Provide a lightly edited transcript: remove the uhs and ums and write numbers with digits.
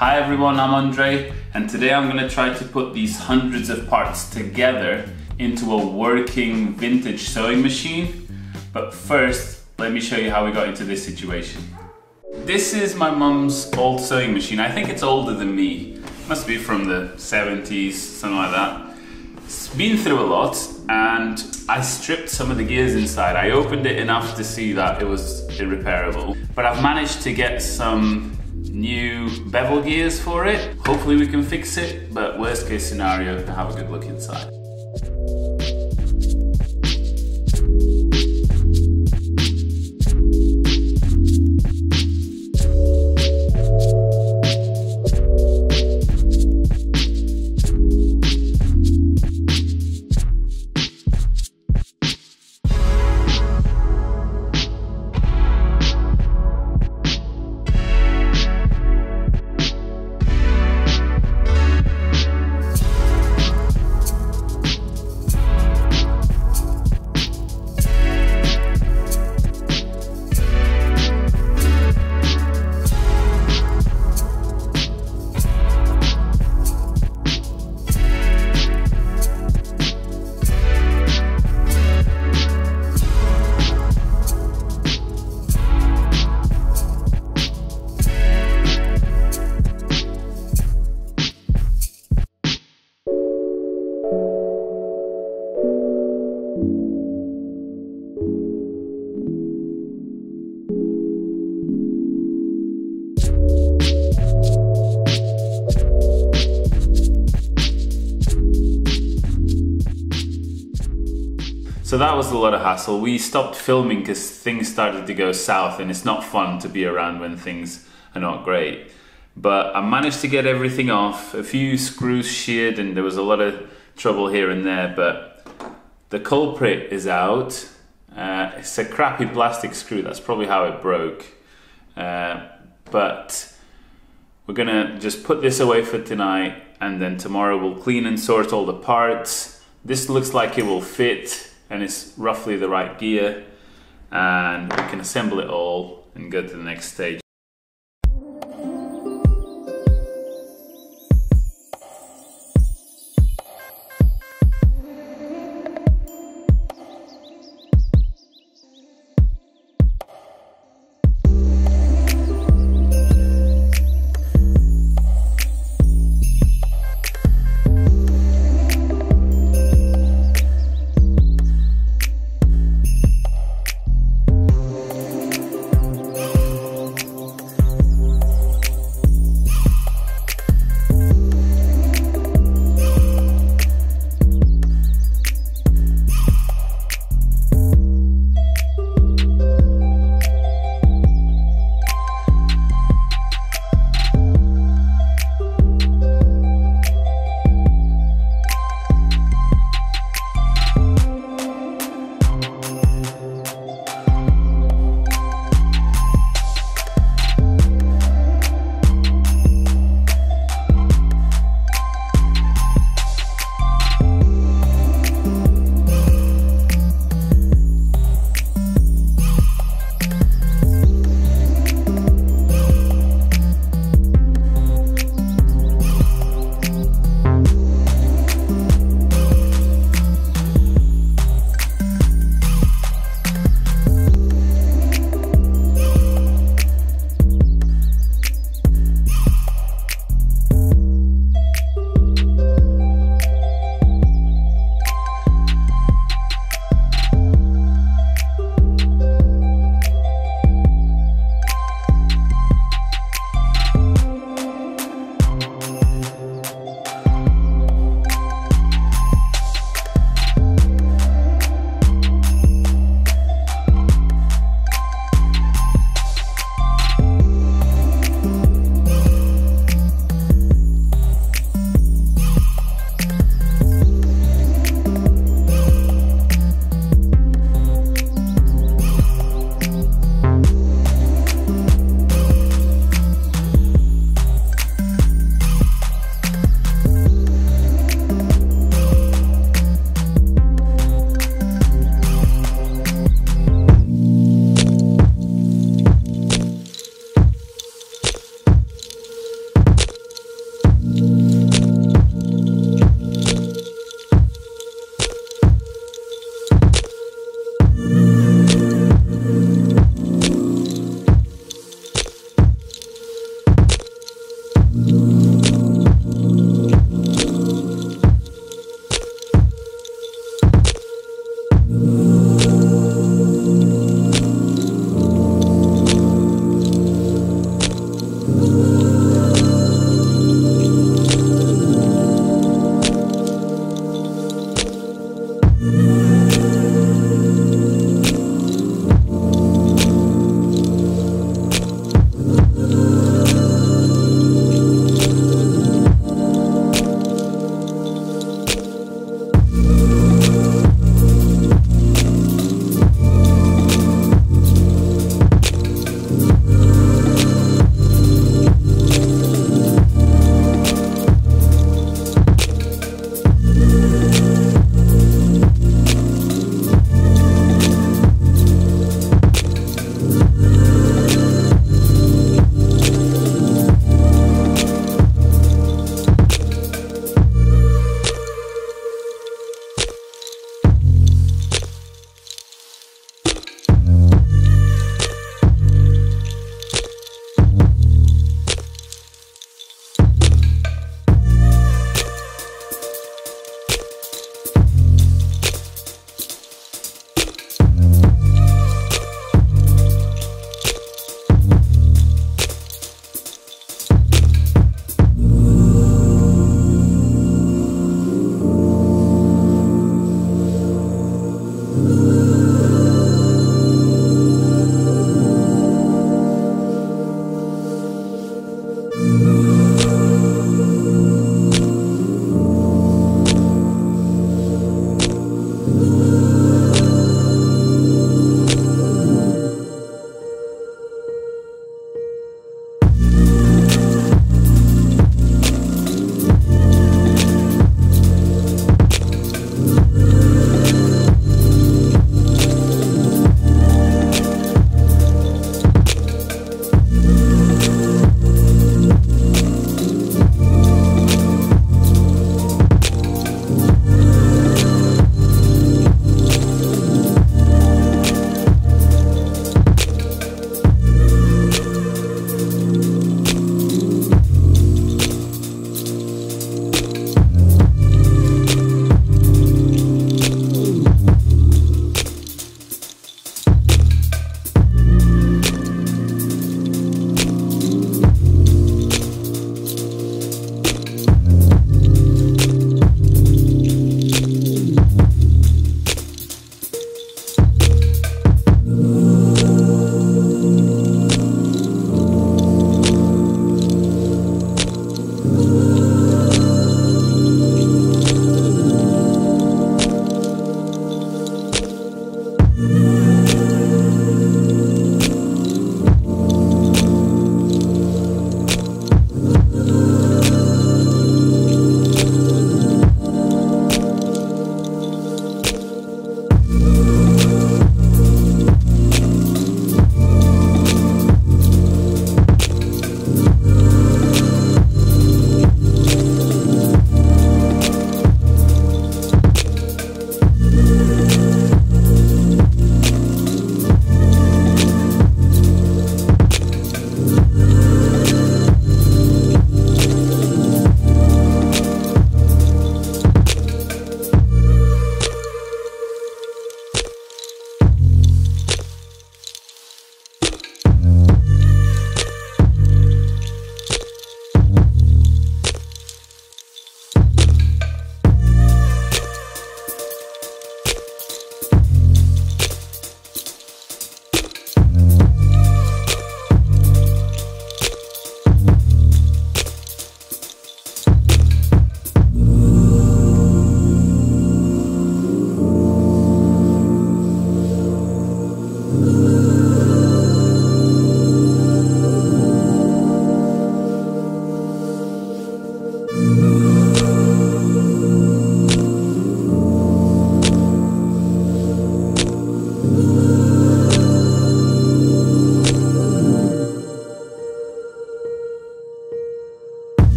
Hi everyone, I'm Andre, and today I'm going to try to put these hundreds of parts together into a working vintage sewing machine. But first, let me show you how we got into this situation. This is my mum's old sewing machine. I think it's older than me. Must be from the 70s, something like that. It's been through a lot, and I stripped some of the gears inside. I opened it enough to see that it was irreparable, but I've managed to get some new bevel gears for it. Hopefully we can fix it, but worst case scenario, have a good look inside. So that was a lot of hassle. We stopped filming because things started to go south, and it's not fun to be around when things are not great. But I managed to get everything off, a few screws sheared, and there was a lot of trouble here and there, but the culprit is out. It's a crappy plastic screw, that's probably how it broke. But we're gonna just put this away for tonight, and then tomorrow we'll clean and sort all the parts. This looks like it will fit, and it's roughly the right gear, and we can assemble it all and go to the next stage.